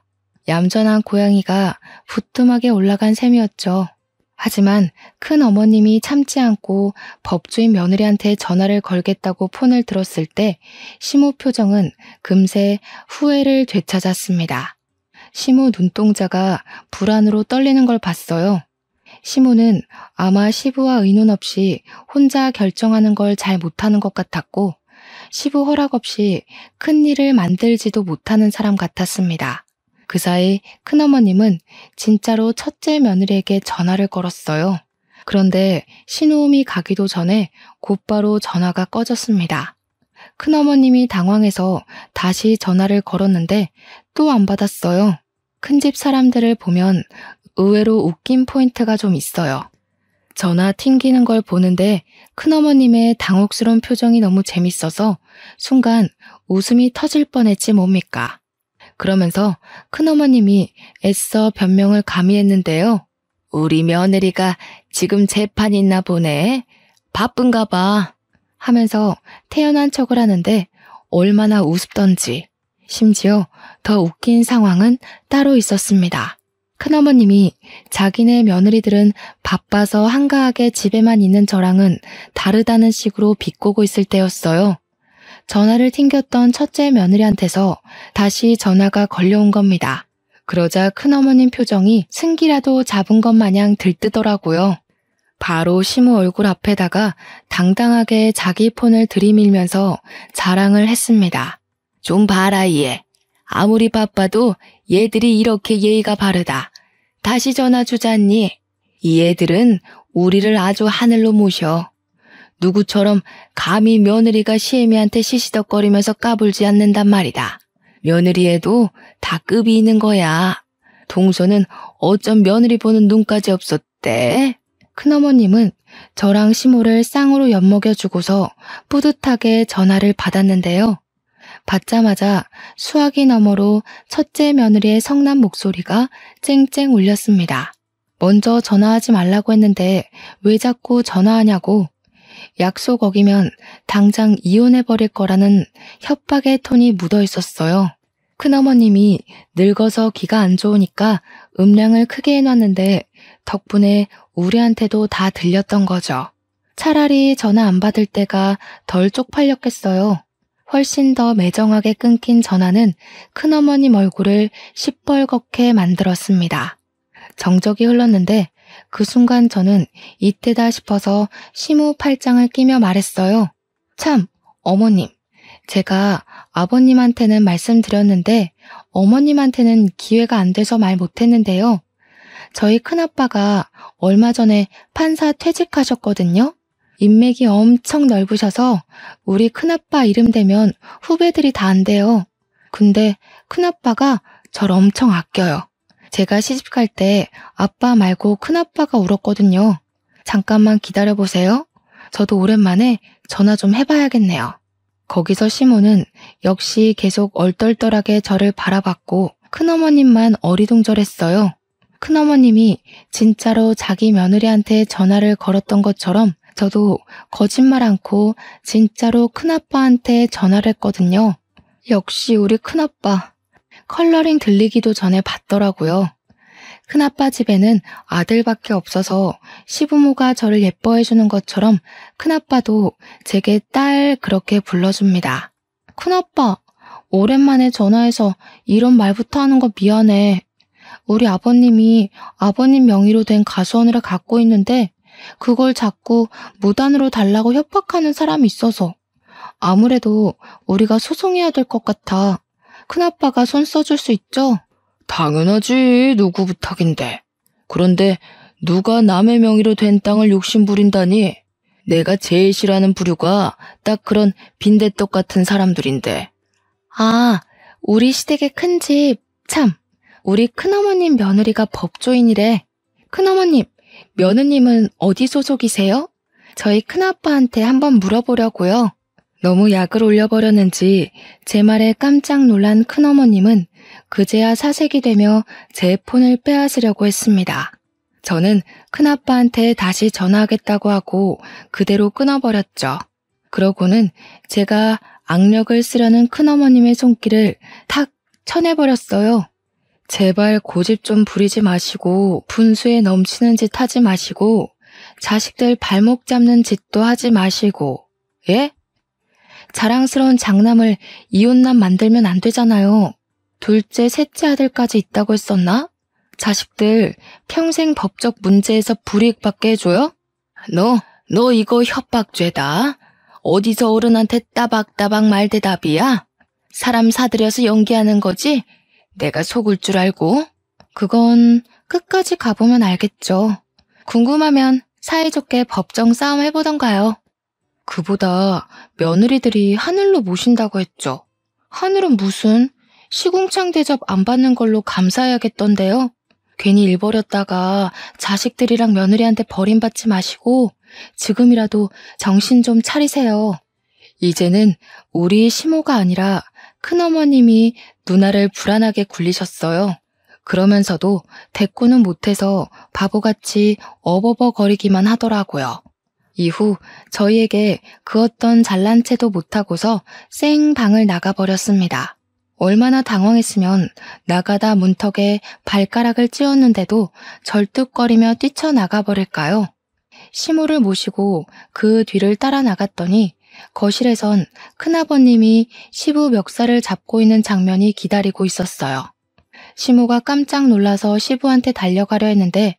얌전한 고양이가 부뚜막에 올라간 셈이었죠. 하지만 큰어머님이 참지 않고 법조인 며느리한테 전화를 걸겠다고 폰을 들었을 때 시모 표정은 금세 후회를 되찾았습니다. 시모 눈동자가 불안으로 떨리는 걸 봤어요. 시모는 아마 시부와 의논 없이 혼자 결정하는 걸 잘 못하는 것 같았고 시부 허락 없이 큰일을 만들지도 못하는 사람 같았습니다. 그 사이 큰어머님은 진짜로 첫째 며느리에게 전화를 걸었어요. 그런데 신호음이 가기도 전에 곧바로 전화가 꺼졌습니다. 큰어머님이 당황해서 다시 전화를 걸었는데 또 안 받았어요. 큰집 사람들을 보면 의외로 웃긴 포인트가 좀 있어요. 전화 튕기는 걸 보는데 큰어머님의 당혹스러운 표정이 너무 재밌어서 순간 웃음이 터질 뻔했지 뭡니까. 그러면서 큰어머님이 애써 변명을 가미했는데요. 우리 며느리가 지금 재판 있나 보네. 바쁜가 봐. 하면서 태연한 척을 하는데 얼마나 우습던지. 심지어 더 웃긴 상황은 따로 있었습니다. 큰어머님이 자기네 며느리들은 바빠서 한가하게 집에만 있는 저랑은 다르다는 식으로 비꼬고 있을 때였어요. 전화를 튕겼던 첫째 며느리한테서 다시 전화가 걸려온 겁니다. 그러자 큰어머님 표정이 승기라도 잡은 것 마냥 들뜨더라고요. 바로 시무 얼굴 앞에다가 당당하게 자기 폰을 들이밀면서 자랑을 했습니다. 좀 봐라 얘. 아무리 바빠도 얘들이 이렇게 예의가 바르다. 다시 전화 주잖니. 이 애들은 우리를 아주 하늘로 모셔. 누구처럼 감히 며느리가 시애미한테 시시덕거리면서 까불지 않는단 말이다. 며느리에도 다 급이 있는 거야. 동서는 어쩜 며느리 보는 눈까지 없었대? 큰어머님은 저랑 시모를 쌍으로 엿먹여주고서 뿌듯하게 전화를 받았는데요. 받자마자 수화기 너머로 첫째 며느리의 성난 목소리가 쨍쨍 울렸습니다. 먼저 전화하지 말라고 했는데 왜 자꾸 전화하냐고. 약속 어기면 당장 이혼해버릴 거라는 협박의 톤이 묻어 있었어요. 큰어머님이 늙어서 귀가 안 좋으니까 음량을 크게 해놨는데 덕분에 우리한테도 다 들렸던 거죠. 차라리 전화 안 받을 때가 덜 쪽팔렸겠어요. 훨씬 더 매정하게 끊긴 전화는 큰어머님 얼굴을 시뻘겋게 만들었습니다. 정적이 흘렀는데 그 순간 저는 이때다 싶어서 시무 팔짱을 끼며 말했어요. 참, 어머님, 제가 아버님한테는 말씀드렸는데 어머님한테는 기회가 안 돼서 말 못했는데요. 저희 큰아빠가 얼마 전에 판사 퇴직하셨거든요. 인맥이 엄청 넓으셔서 우리 큰아빠 이름 대면 후배들이 다 안 돼요. 근데 큰아빠가 저를 엄청 아껴요. 제가 시집갈 때 아빠 말고 큰아빠가 울었거든요. 잠깐만 기다려보세요. 저도 오랜만에 전화 좀 해봐야겠네요. 거기서 시모는 역시 계속 얼떨떨하게 저를 바라봤고 큰어머님만 어리둥절했어요. 큰어머님이 진짜로 자기 며느리한테 전화를 걸었던 것처럼 저도 거짓말 않고 진짜로 큰아빠한테 전화를 했거든요. 역시 우리 큰아빠. 컬러링 들리기도 전에 받더라고요. 큰아빠 집에는 아들밖에 없어서 시부모가 저를 예뻐해주는 것처럼 큰아빠도 제게 딸 그렇게 불러줍니다. 큰아빠, 오랜만에 전화해서 이런 말부터 하는 거 미안해. 우리 아버님이 아버님 명의로 된 가수원을 갖고 있는데 그걸 자꾸 무단으로 달라고 협박하는 사람이 있어서 아무래도 우리가 소송해야 될 것 같아. 큰아빠가 손 써줄 수 있죠? 당연하지. 누구 부탁인데. 그런데 누가 남의 명의로 된 땅을 욕심부린다니. 내가 제일 싫어하는 부류가 딱 그런 빈대떡 같은 사람들인데. 아, 우리 시댁의 큰 집. 참, 우리 큰어머님 며느리가 법조인이래. 큰어머님, 며느님은 어디 소속이세요? 저희 큰아빠한테 한번 물어보려고요. 너무 약을 올려버렸는지 제 말에 깜짝 놀란 큰어머님은 그제야 사색이 되며 제 폰을 빼앗으려고 했습니다. 저는 큰아빠한테 다시 전화하겠다고 하고 그대로 끊어버렸죠. 그러고는 제가 악력을 쓰려는 큰어머님의 손길을 탁 쳐내버렸어요. 제발 고집 좀 부리지 마시고 분수에 넘치는 짓 하지 마시고 자식들 발목 잡는 짓도 하지 마시고. 예? 자랑스러운 장남을 이혼남 만들면 안 되잖아요. 둘째, 셋째 아들까지 있다고 했었나? 자식들 평생 법적 문제에서 불이익받게 해줘요? 너 이거 협박죄다. 어디서 어른한테 따박따박 말대답이야? 사람 사들여서 연기하는 거지? 내가 속을 줄 알고? 그건 끝까지 가보면 알겠죠. 궁금하면 사이좋게 법정 싸움 해보던가요. 그보다 며느리들이 하늘로 모신다고 했죠. 하늘은 무슨 시궁창 대접 안 받는 걸로 감사해야겠던데요. 괜히 일 버렸다가 자식들이랑 며느리한테 버림받지 마시고 지금이라도 정신 좀 차리세요. 이제는 우리 시모가 아니라 큰어머님이 누나를 불안하게 굴리셨어요. 그러면서도 대꾸는 못해서 바보같이 어버버거리기만 하더라고요. 이후 저희에게 그 어떤 잘난 체도 못하고서 쌩 방을 나가버렸습니다. 얼마나 당황했으면 나가다 문턱에 발가락을 찧었는데도 절뚝거리며 뛰쳐나가버릴까요? 시모를 모시고 그 뒤를 따라 나갔더니 거실에선 큰아버님이 시부 멱살을 잡고 있는 장면이 기다리고 있었어요. 시모가 깜짝 놀라서 시부한테 달려가려 했는데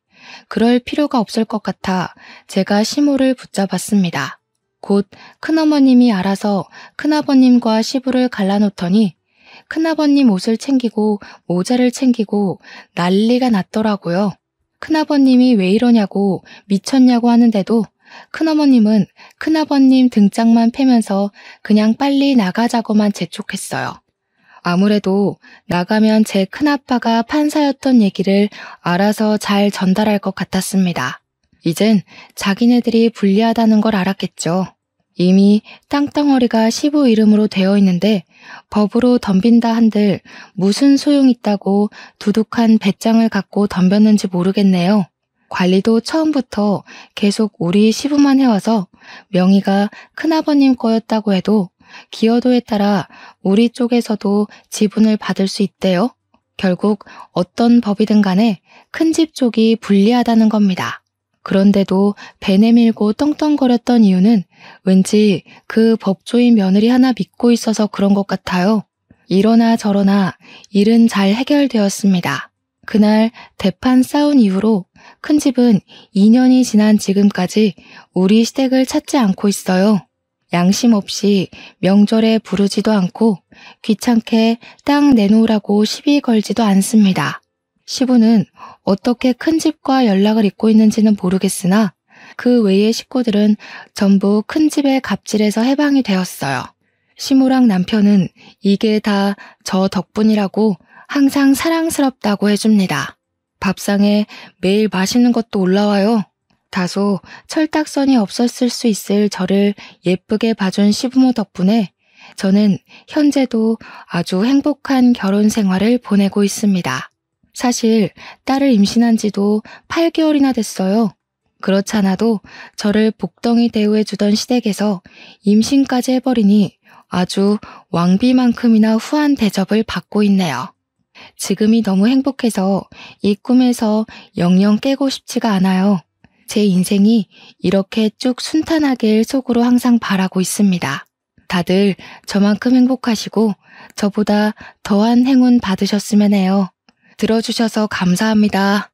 그럴 필요가 없을 것 같아 제가 시모를 붙잡았습니다. 곧 큰어머님이 알아서 큰아버님과 시부를 갈라놓더니 큰아버님 옷을 챙기고 모자를 챙기고 난리가 났더라고요. 큰아버님이 왜 이러냐고 미쳤냐고 하는데도 큰어머님은 큰아버님 등짝만 패면서 그냥 빨리 나가자고만 재촉했어요. 아무래도 나가면 제 큰아빠가 판사였던 얘기를 알아서 잘 전달할 것 같았습니다. 이젠 자기네들이 불리하다는 걸 알았겠죠. 이미 땅덩어리가 시부 이름으로 되어 있는데 법으로 덤빈다 한들 무슨 소용 있다고 두둑한 배짱을 갖고 덤볐는지 모르겠네요. 관리도 처음부터 계속 우리 시부만 해와서 명의가 큰아버님 거였다고 해도 기여도에 따라 우리 쪽에서도 지분을 받을 수 있대요. 결국 어떤 법이든 간에 큰 집 쪽이 불리하다는 겁니다. 그런데도 배 내밀고 떵떵거렸던 이유는 왠지 그 법조인 며느리 하나 믿고 있어서 그런 것 같아요. 이러나 저러나 일은 잘 해결되었습니다. 그날 대판 싸운 이후로 큰 집은 2년이 지난 지금까지 우리 시댁을 찾지 않고 있어요. 양심 없이 명절에 부르지도 않고 귀찮게 땅 내놓으라고 시비 걸지도 않습니다. 시부는 어떻게 큰 집과 연락을 잇고 있는지는 모르겠으나 그 외의 식구들은 전부 큰 집의 갑질에서 해방이 되었어요. 시모랑 남편은 이게 다 저 덕분이라고 항상 사랑스럽다고 해줍니다. 밥상에 매일 맛있는 것도 올라와요. 다소 철딱선이 없었을 수 있을 저를 예쁘게 봐준 시부모 덕분에 저는 현재도 아주 행복한 결혼 생활을 보내고 있습니다. 사실 딸을 임신한 지도 8개월이나 됐어요. 그렇잖아도 저를 복덩이 대우해주던 시댁에서 임신까지 해버리니 아주 왕비만큼이나 후한 대접을 받고 있네요. 지금이 너무 행복해서 이 꿈에서 영영 깨고 싶지가 않아요. 제 인생이 이렇게 쭉 순탄하길 속으로 항상 바라고 있습니다. 다들 저만큼 행복하시고 저보다 더한 행운 받으셨으면 해요. 들어주셔서 감사합니다.